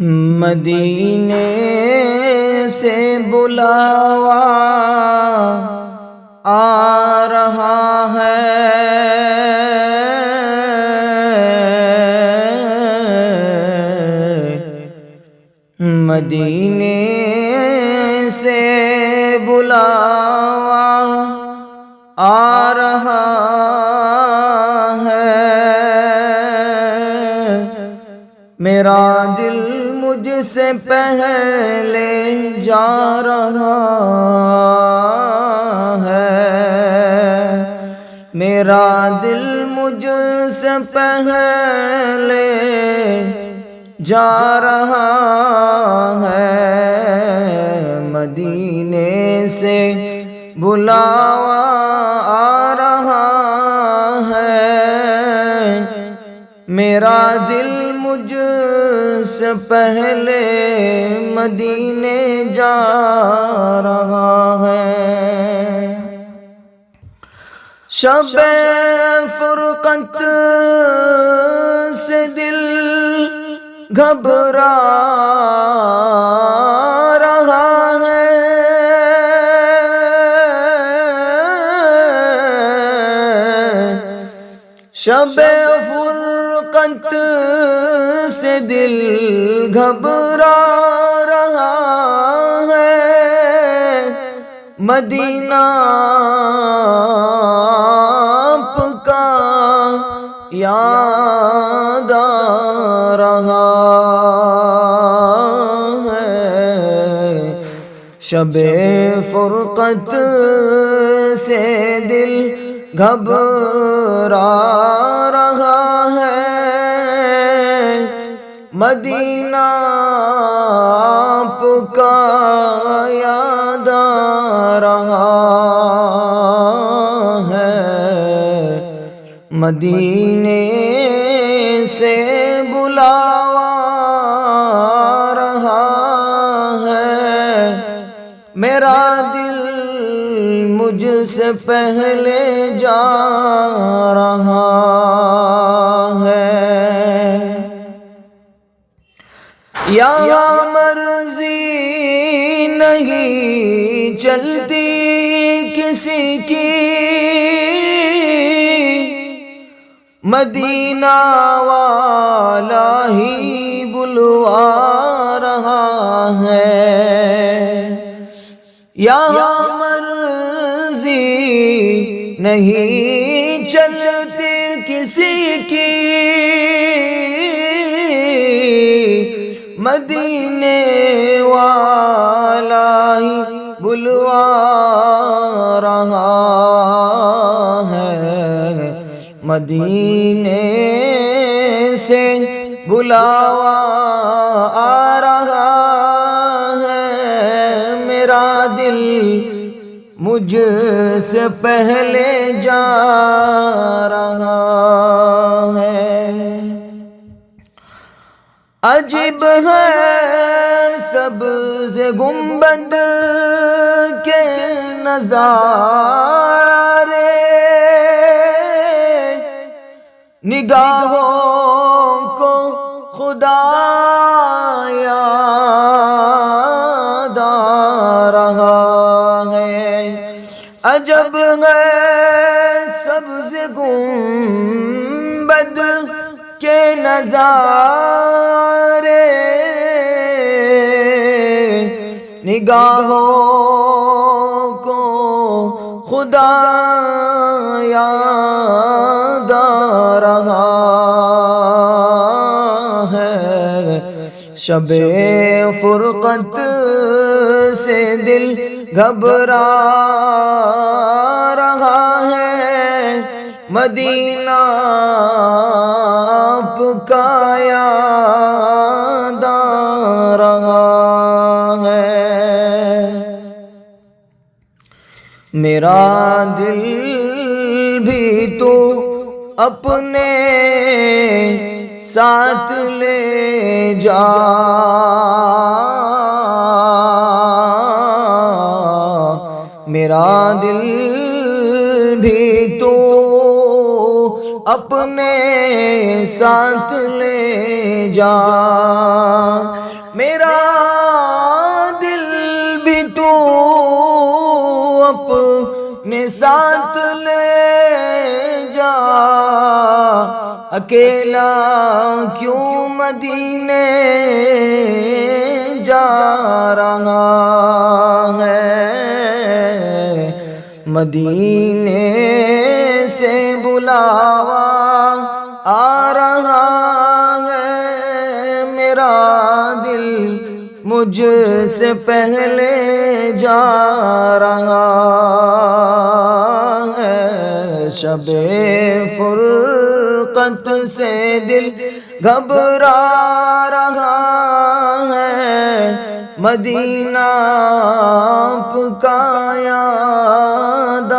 مدینے سے بلاوا آ رہا ہے، مدینے سے بلاوا آ رہا ہے، میرا دل مجھ سے پہلے جا رہا ہے، میرا دل مجھ سے پہلے جا رہا ہے، مدینے سے بلاوا آ رہا ہے، میرا دل مجھ سے پہلے مدینے جا رہا ہے، شب فرقت سے دل گھبرا رہا ہے، شب فرقت سے دل گھبرا رہا ہے، مدینہ آپ کا یاد آ رہا ہے، شب فرقت سے دل گھبرا رہا ہے، مدینہ آپ کا یاد آ رہا ہے، مدینے سے بلاوا آ رہا ہے، میرا دل مجھ سے پہلے جا رہا ہے، یہاں مرضی نہیں چلتی کسی کی، مدینہ والا ہی بلوا رہا ہے، یہاں مرضی نہیں چلتی کسی کی، مدینے والا ہی بلوا رہا ہے، مدینے سے بلاوا آ رہا ہے، میرا دل مجھ سے پہلے جا رہا ہے، عجب ہے سبز گنبد کے نظارے، نگاہوں کو خدا یاد آ رہا ہے، عجب ہے سبز گنبد کے نظارے، نگاہوں کو خدا یاد آ رہا ہے، شب فرقت سے دل گھبرا رہا ہے، مدینہ آپ کا یاد آ رہا ہے، میرا دل بھی تو اپنے ساتھ لے جا، میرا دل بھی تو اپنے ساتھ لے جا، میرا دل بھی تو اپنے ساتھ لے جا، اکیلا کیوں مدینے جا رہا ہے، مدینے سے بلاوا آ رہا ہے، میرا دل مجھ سے پہلے جا رہا ہے، شب فرقت سے دل گھبرا رہا ہے، مدینہ آپ کا یاد